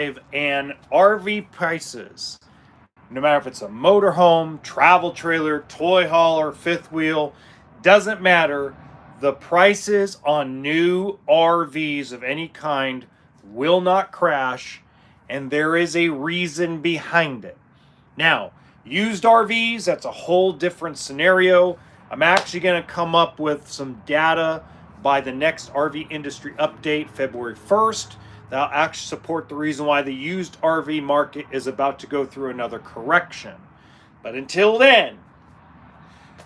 and RV prices, no matter if it's a motorhome, travel trailer, toy hauler, fifth wheel, doesn't matter. The prices on new RVs of any kind will not crash, and there is a reason behind it. Now, used RVs, that's a whole different scenario. I'm actually going to come up with some data by the next RV industry update, February 1st. That'll actually support the reason why the used RV market is about to go through another correction. But until then,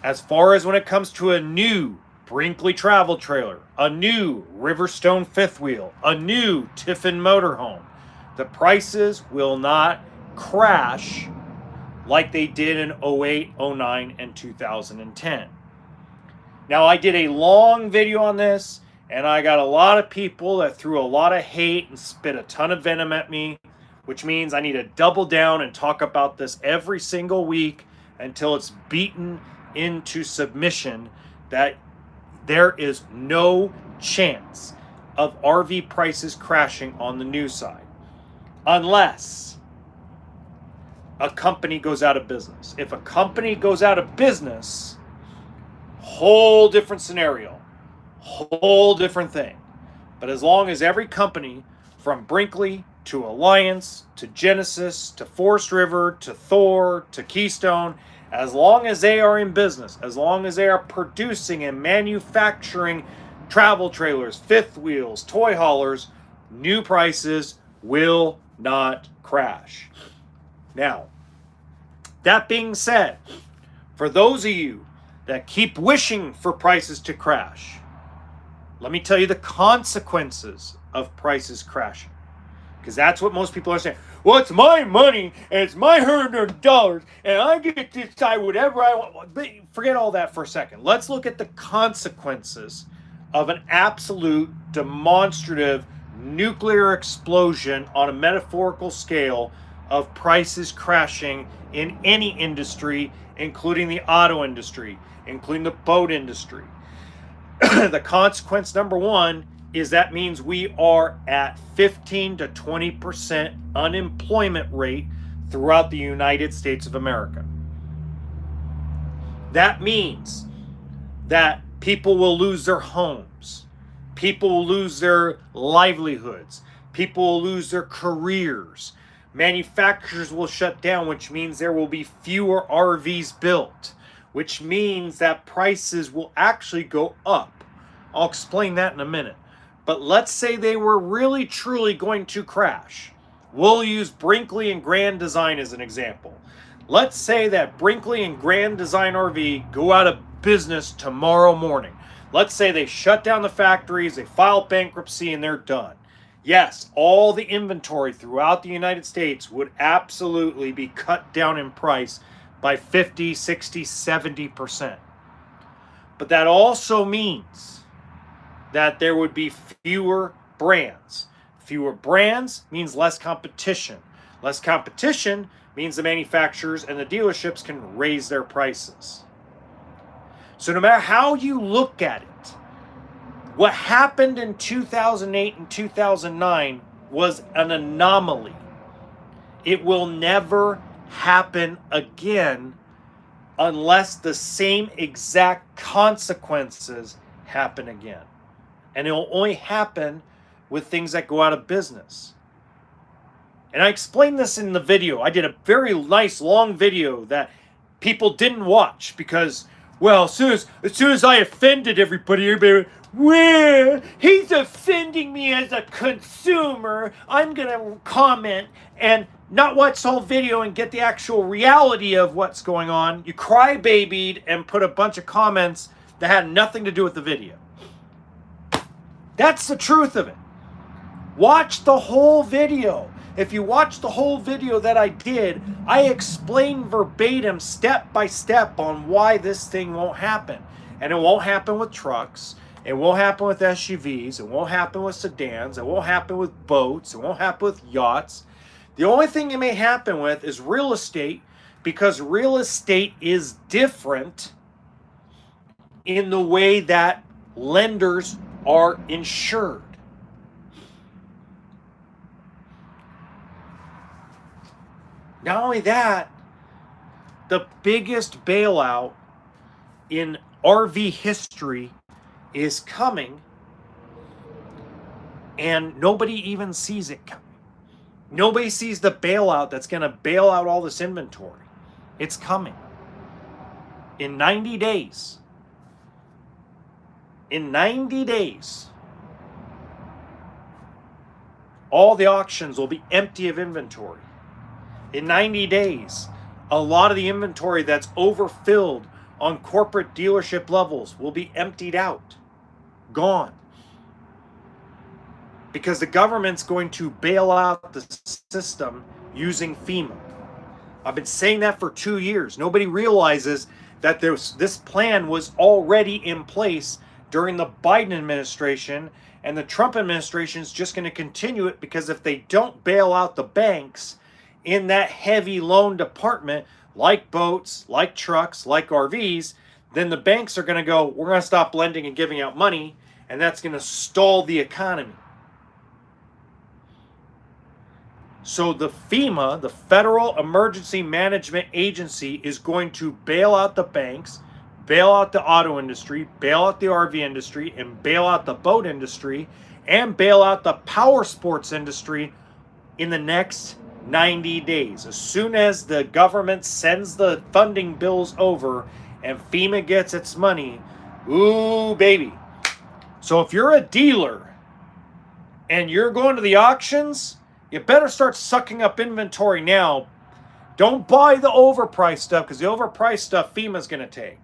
as far as when it comes to a new Brinkley travel trailer, a new Riverstone fifth wheel, a new Tiffin motorhome, the prices will not crash like they did in 08, 09, and 2010. Now, I did a long video on this, and I got a lot of people that threw a lot of hate and spit a ton of venom at me, which means I need to double down and talk about this every single week until it's beaten into submission that there is no chance of RV prices crashing on the new side unless a company goes out of business. If a company goes out of business, whole different scenario, whole different thing. But as long as every company from Brinkley to Alliance to Genesis to Forest River to Thor to Keystone, as long as they are in business, as long as they are producing and manufacturing travel trailers, fifth wheels, toy haulers, new prices will not crash. Now, that being said, for those of you that keep wishing for prices to crash, let me tell you the consequences of prices crashing. Because that's what most people are saying. Well, it's my money, and it's my $100, and I get to decide whatever I want. But forget all that for a second. Let's look at the consequences of an absolute demonstrative nuclear explosion on a metaphorical scale of prices crashing in any industry, including the auto industry, including the boat industry. The consequence number one is that means we are at 15 to 20% unemployment rate throughout the United States of America. That means that people will lose their homes, people will lose their livelihoods, people will lose their careers, manufacturers will shut down, which means there will be fewer RVs built, which means that prices will actually go up. I'll explain that in a minute. But let's say they were really truly going to crash. We'll use Brinkley and Grand Design as an example. Let's say that Brinkley and Grand Design RV go out of business tomorrow morning. Let's say they shut down the factories, they file bankruptcy, and they're done. Yes, all the inventory throughout the United States would absolutely be cut down in price by 50, 60, 70%. But that also means that there would be fewer brands. Fewer brands means less competition. Less competition means the manufacturers and the dealerships can raise their prices. So no matter how you look at it, what happened in 2008 and 2009 was an anomaly. It will never happen again unless the same exact consequences happen again. And it will only happen with things that go out of business. And I explained this in the video. I did a very nice long video that people didn't watch because, well, as soon as I offended everybody went, well, he's offending me as a consumer. I'm going to comment and not watch the whole video and get the actual reality of what's going on. You crybabied and put a bunch of comments that had nothing to do with the video. That's the truth of it. Watch the whole video. If you watch the whole video that I did, I explain verbatim, step by step, on why this thing won't happen. And it won't happen with trucks. It won't happen with SUVs. It won't happen with sedans. It won't happen with boats. It won't happen with yachts. The only thing it may happen with is real estate, because real estate is different in the way that lenders are insured. Not only that, the biggest bailout in RV history is coming, and nobody even sees it coming. Nobody sees the bailout that's going to bail out all this inventory. It's coming. In 90 days. In 90 days, all the auctions will be empty of inventory. In 90 days, a lot of the inventory that's overfilled on corporate dealership levels will be emptied out, gone. Because the government's going to bail out the system using FEMA. I've been saying that for 2 years. Nobody realizes that this plan was already in place during the Biden administration, and the Trump administration is just going to continue it, because if they don't bail out the banks in that heavy loan department, like boats, like trucks, like RVs, then the banks are going to go, we're going to stop lending and giving out money, and that's going to stall the economy. So the FEMA, the Federal Emergency Management Agency, is going to bail out the banks, bail out the auto industry, bail out the RV industry, and bail out the boat industry, and bail out the power sports industry in the next 90 days. As soon as the government sends the funding bills over and FEMA gets its money, ooh, baby. So if you're a dealer and you're going to the auctions, you better start sucking up inventory now. Don't buy the overpriced stuff, because the overpriced stuff FEMA's going to take.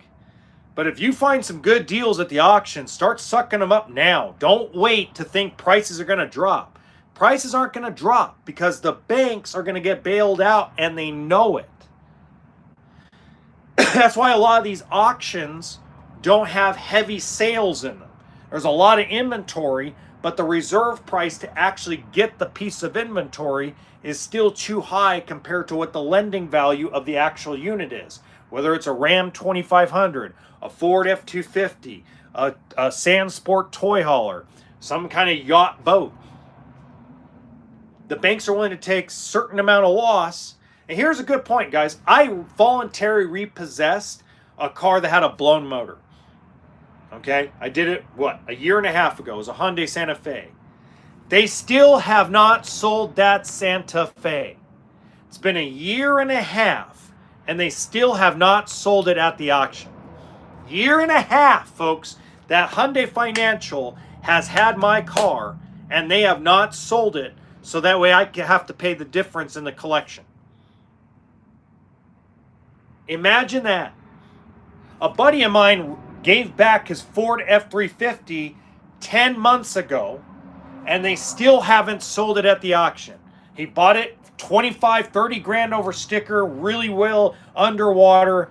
But if you find some good deals at the auction, start sucking them up now. Don't wait to think prices are going to drop. Prices aren't going to drop because the banks are going to get bailed out, and they know it. That's why a lot of these auctions don't have heavy sales in them. There's a lot of inventory, but the reserve price to actually get the piece of inventory is still too high compared to what the lending value of the actual unit is. Whether it's a Ram 2500, a Ford F-250, a Sandsport toy hauler, some kind of yacht boat. The banks are willing to take a certain amount of loss. And here's a good point, guys. I voluntarily repossessed a car that had a blown motor. Okay, I did it, a year and a half ago. It was a Hyundai Santa Fe. They still have not sold that Santa Fe. It's been a year and a half, and they still have not sold it at the auction. Year and a half, folks, that Hyundai Financial has had my car, and they have not sold it, so that way I have to pay the difference in the collection. Imagine that. A buddy of mine gave back his Ford F-350 10 months ago, and they still haven't sold it at the auction. He bought it 25, 30 grand over sticker, really well underwater,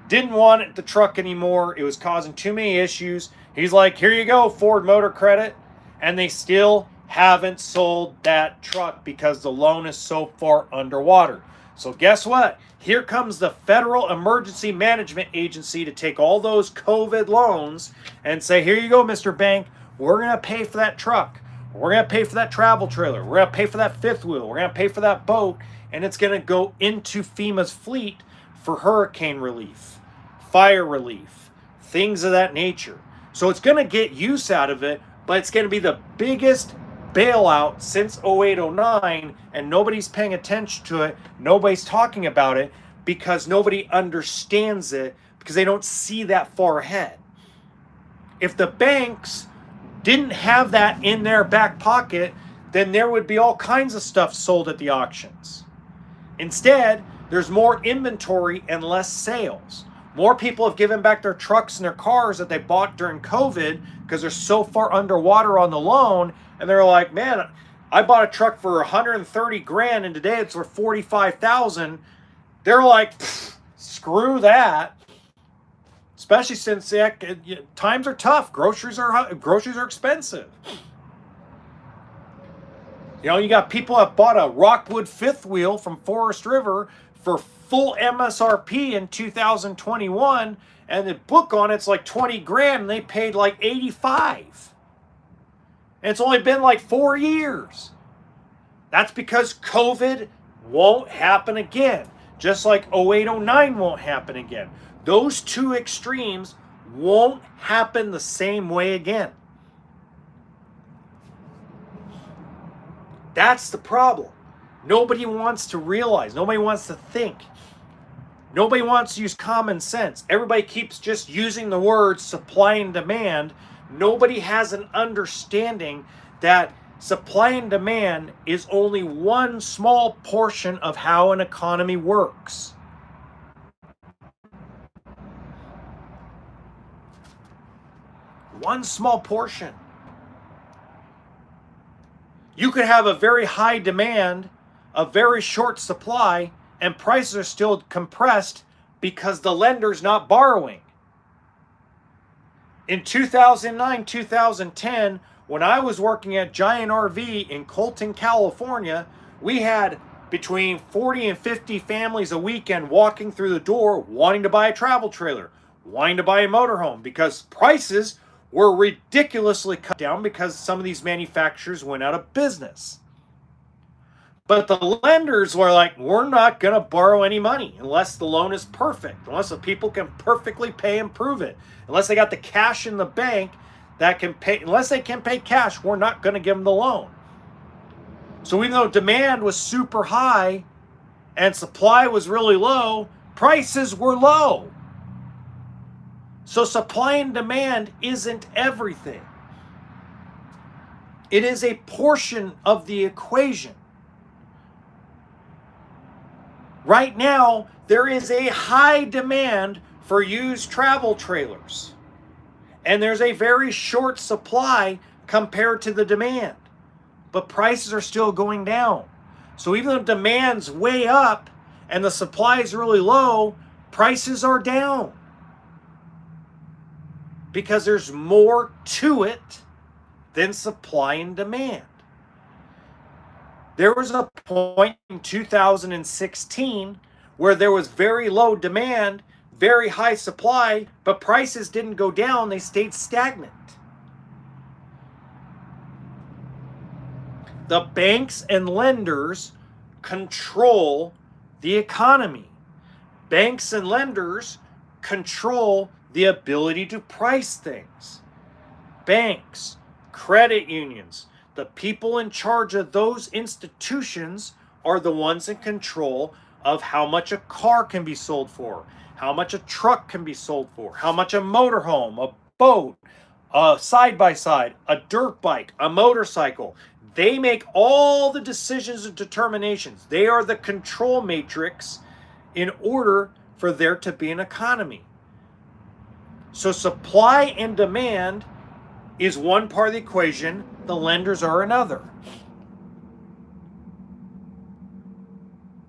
didn't want the truck anymore. It was causing too many issues. He's like, here you go, Ford Motor Credit. And they still haven't sold that truck because the loan is so far underwater. So guess what? Here comes the Federal Emergency Management Agency to take all those COVID loans and say, here you go, Mr. Bank. We're going to pay for that truck. We're going to pay for that travel trailer. We're going to pay for that fifth wheel. We're going to pay for that boat. And it's going to go into FEMA's fleet for hurricane relief, fire relief, things of that nature. So it's going to get use out of it, but it's going to be the biggest bailout since 08-09, and nobody's paying attention to it. Nobody's talking about it because nobody understands it, because they don't see that far ahead. If the banks didn't have that in their back pocket, then there would be all kinds of stuff sold at the auctions. Instead, there's more inventory and less sales. More people have given back their trucks and their cars that they bought during COVID because they're so far underwater on the loan. And they're like, man, I bought a truck for 130 grand and today it's worth 45,000. They're like, screw that. Especially since times are tough. Groceries are expensive. You know, you got people that bought a Rockwood fifth wheel from Forest River for full MSRP in 2021, and the book on it's like 20 grand, and they paid like 85. And it's only been like 4 years. That's because COVID won't happen again. Just like 0809 won't happen again. Those two extremes won't happen the same way again. That's the problem. Nobody wants to realize. Nobody wants to think. Nobody wants to use common sense. Everybody keeps just using the words supply and demand. Nobody has an understanding that supply and demand is only one small portion of how an economy works. One small portion. You could have a very high demand, a very short supply, and prices are still compressed because the lender's not borrowing. In 2009, 2010, when I was working at Giant RV in Colton, California, we had between 40 and 50 families a weekend walking through the door wanting to buy a travel trailer, wanting to buy a motorhome, because prices were ridiculously cut down because some of these manufacturers went out of business. But the lenders were like, we're not going to borrow any money unless the loan is perfect, unless the people can perfectly pay and prove it, unless they got the cash in the bank that can pay. Unless they can pay cash, we're not going to give them the loan. So even though demand was super high and supply was really low, prices were low. So supply and demand isn't everything. It is a portion of the equation. Right now, there is a high demand for used travel trailers. And there's a very short supply compared to the demand. But prices are still going down. So even though demand's way up and the supply is really low, prices are down. Because there's more to it than supply and demand. There was a point in 2016 where there was very low demand, very high supply, but prices didn't go down, they stayed stagnant. The banks and lenders control the economy. Banks and lenders control the ability to price things. Banks, credit unions, the people in charge of those institutions are the ones in control of how much a car can be sold for, how much a truck can be sold for, how much a motorhome, a boat, a side-by-side, a dirt bike, a motorcycle. They make all the decisions and determinations. They are the control matrix in order for there to be an economy. So supply and demand is one part of the equation. The lenders are another.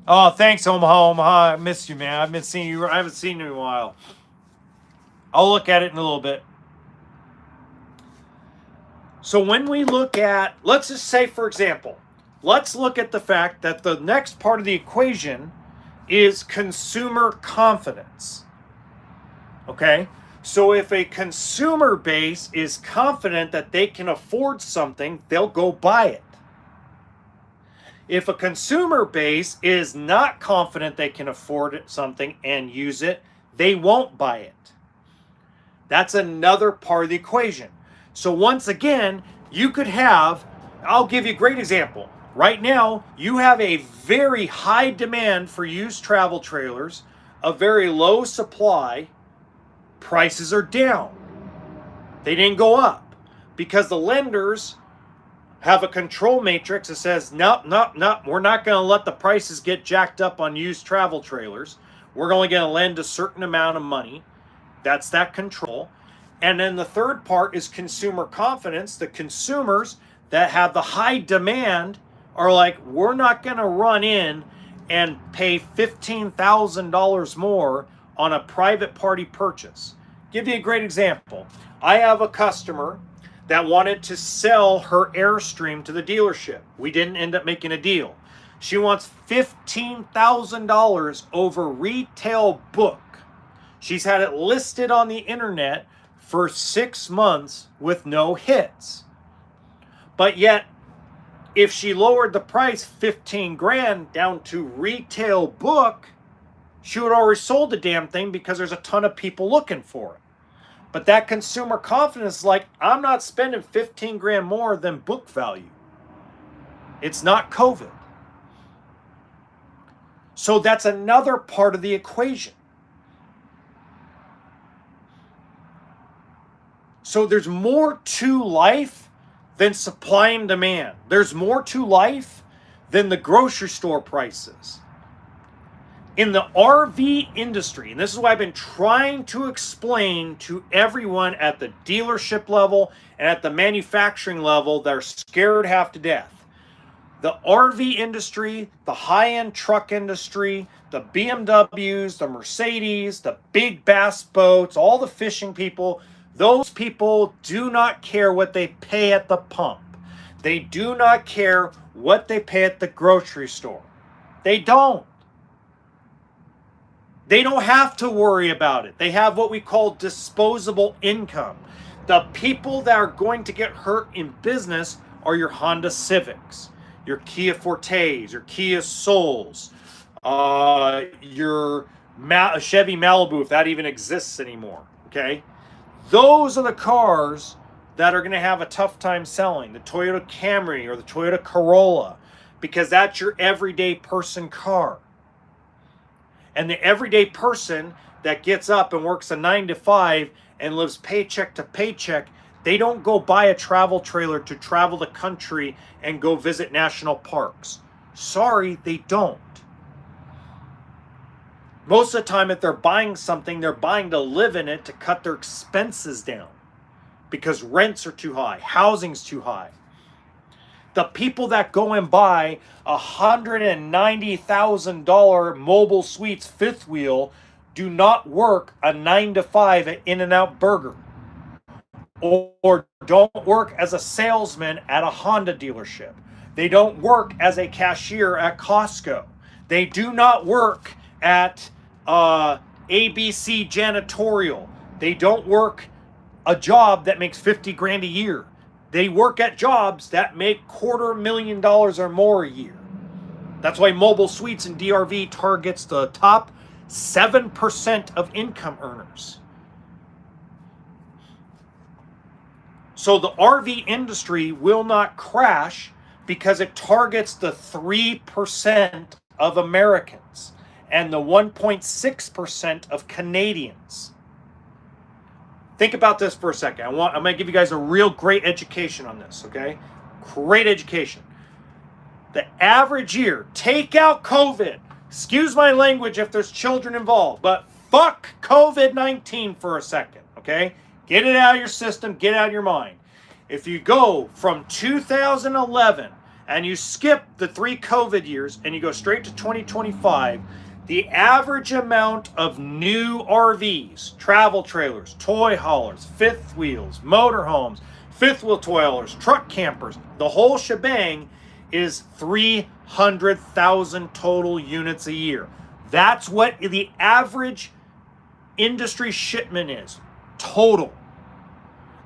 Oh, thanks, Omaha. Omaha, I missed you, man. I haven't seen you in a while. I'll look at it in a little bit. So when we look at, let's just say, for example, let's look at the fact that the next part of the equation is consumer confidence. Okay? So if a consumer base is confident that they can afford something, they'll go buy it. If a consumer base is not confident they can afford something and use it, they won't buy it. That's another part of the equation. So once again, you could have, I'll give you a great example. Right now, you have a very high demand for used travel trailers, a very low supply. Prices are down. They didn't go up because the lenders have a control matrix that says, no, we're not going to let the prices get jacked up on used travel trailers. We're only going to lend a certain amount of money. That's that control. And then the third part is consumer confidence. The consumers that have the high demand are like, we're not going to run in and pay $15,000 more on a private party purchase. Give you a great example. I have a customer that wanted to sell her Airstream to the dealership. We didn't end up making a deal. She wants $15,000 over retail book. She's had it listed on the internet for 6 months with no hits. But yet, If she lowered the price 15 grand down to retail book, she would already sold the damn thing because there's a ton of people looking for it. But that consumer confidence is like, I'm not spending 15 grand more than book value. It's not COVID. So that's another part of the equation. So there's more to life than supply and demand. There's more to life than the grocery store prices. In the RV industry, and this is what I've been trying to explain to everyone at the dealership level and at the manufacturing level that are scared half to death. The RV industry, the high-end truck industry, the BMWs, the Mercedes, the big bass boats, all the fishing people, those people do not care what they pay at the pump. They do not care what they pay at the grocery store. They don't. They don't have to worry about it. They have what we call disposable income. The people that are going to get hurt in business are your Honda Civics, your Kia Fortes, your Kia Souls, your Chevy Malibu, if that even exists anymore, okay? Those are the cars that are going to have a tough time selling. The Toyota Camry or the Toyota Corolla, because that's your everyday person car. And the everyday person that gets up and works a 9 to 5 and lives paycheck to paycheck, they don't go buy a travel trailer to travel the country and go visit national parks. Sorry, they don't. Most of the time, if they're buying something, they're buying to live in it to cut their expenses down because rents are too high, housing's too high. The people that go and buy a $190,000 Mobile Suites fifth wheel do not work a 9 to 5 at In-N-Out Burger, or don't work as a salesman at a Honda dealership. They don't work as a cashier at Costco. They do not work at ABC Janitorial. They don't work a job that makes 50 grand a year. They work at jobs that make $250,000 or more a year. That's why Mobile Suites and DRV targets the top 7% of income earners. So the RV industry will not crash because it targets the 3% of Americans and the 1.6% of Canadians. Think about this for a second. I'm going to give you guys a real great education on this, okay? Great education. The average year, take out COVID. Excuse my language if there's children involved, but fuck COVID-19 for a second, okay? Get it out of your system, get it out of your mind. If you go from 2011 and you skip the 3 COVID years and you go straight to 2025, the average amount of new RVs, travel trailers, toy haulers, fifth wheels, motorhomes, fifth wheel toy haulers, truck campers, the whole shebang is 300,000 total units a year. That's what the average industry shipment is, total.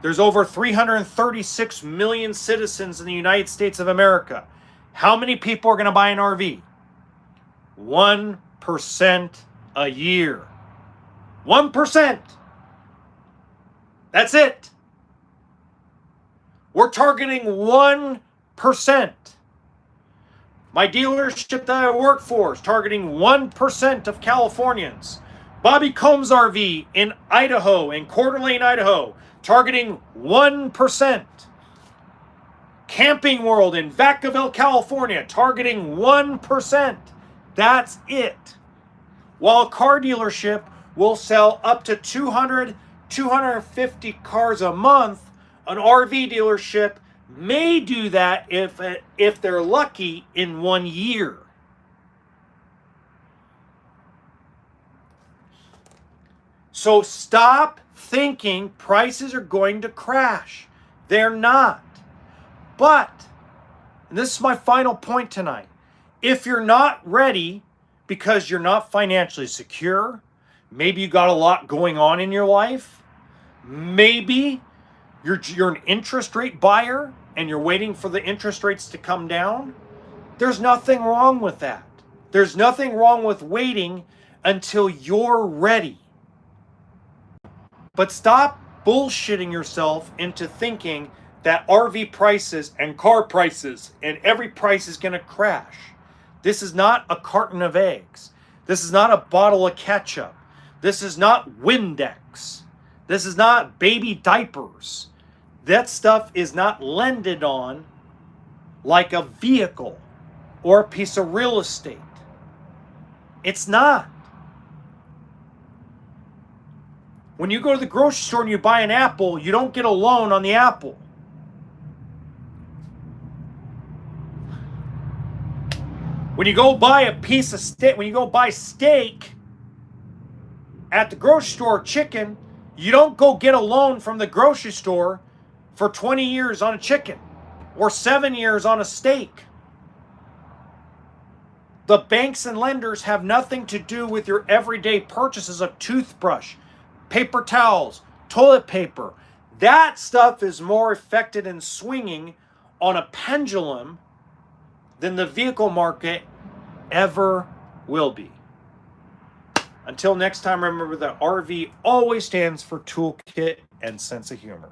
There's over 336 million citizens in the United States of America. How many people are going to buy an RV? 1% a year. 1%. That's it. We're targeting 1%. My dealership that I work for is targeting 1% of Californians. Bobby Combs RV in Idaho, in Coeur d'Alene, Idaho, targeting 1%. Camping World in Vacaville, California, targeting 1%. That's it. While a car dealership will sell up to 200, 250 cars a month, an RV dealership may do that if they're lucky in 1 year. So stop thinking prices are going to crash. They're not. But, and this is my final point tonight, if you're not ready because you're not financially secure, maybe you got a lot going on in your life, maybe you're an interest rate buyer and you're waiting for the interest rates to come down, there's nothing wrong with that. There's nothing wrong with waiting until you're ready. But stop bullshitting yourself into thinking that RV prices and car prices and every price is going to crash. This is not a carton of eggs. This is not a bottle of ketchup. This is not Windex. This is not baby diapers. That stuff is not lended on like a vehicle or a piece of real estate. It's not. When you go to the grocery store and you buy an apple, you don't get a loan on the apple. When you go buy a piece of steak, when you go buy steak at the grocery store, chicken, you don't go get a loan from the grocery store for 20 years on a chicken or 7 years on a steak. The banks and lenders have nothing to do with your everyday purchases of toothbrush, paper towels, toilet paper. That stuff is more affected and swinging on a pendulum than the vehicle market ever will be. Until next time, remember that RV always stands for toolkit and sense of humor.